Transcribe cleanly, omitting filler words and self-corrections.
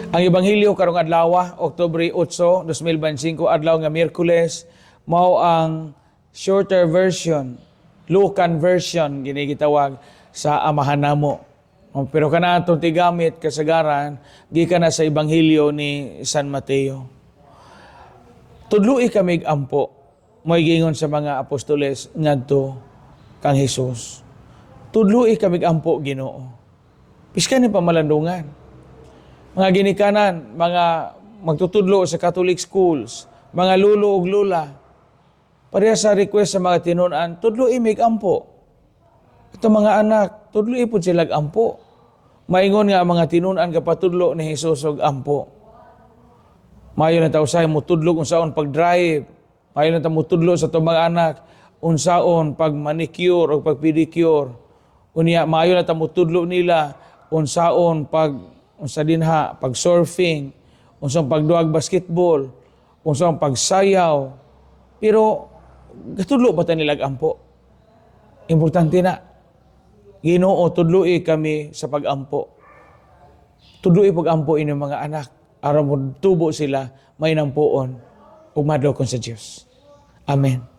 Ang Ebanghelyo karong adlaw, Oktubre 8, 2025, adlaw nga Miyerkules, mao ang shorter version, Lucan version gini gitawag sa amahan namo. Pero kana atong tigamit kasagaran gikan na sa Ebanghelyo ni San Mateo. Tudloi kami ampo mo'y gingon sa mga apostoles ngadto kang Hesus. Tudloi kami ampo Ginoo. Piskan ni pamalandungan. Mga ginikanan, mga magtutudlo sa Catholic schools, mga lulo ug lula, pareha sa request sa mga tinunan, tudlo imig ampo. Ito mga anak, tudlo ipod sila ampo. Maingon nga mga tinunan kapatudlo ni Jesus og ampo. Mayo na tausay mo tudlo kung saon pag-drive. Mayo na mo tudlo sa itong mga anak unsaon pag manicure o pag pedicure. Unya mayo na mo tudlo nila unsaon unsa dinha pag surfing, unsaon pagduag basketball, unsaon pagsayaw. Pero gatudlo ba ta nila ampo? Importante na. Ginoo, tudloi kami sa pag-ampo. Tudloi pag-ampo inyong mga anak aron mo tubo sila may nampuon ug madlokon sa Dios. Amen.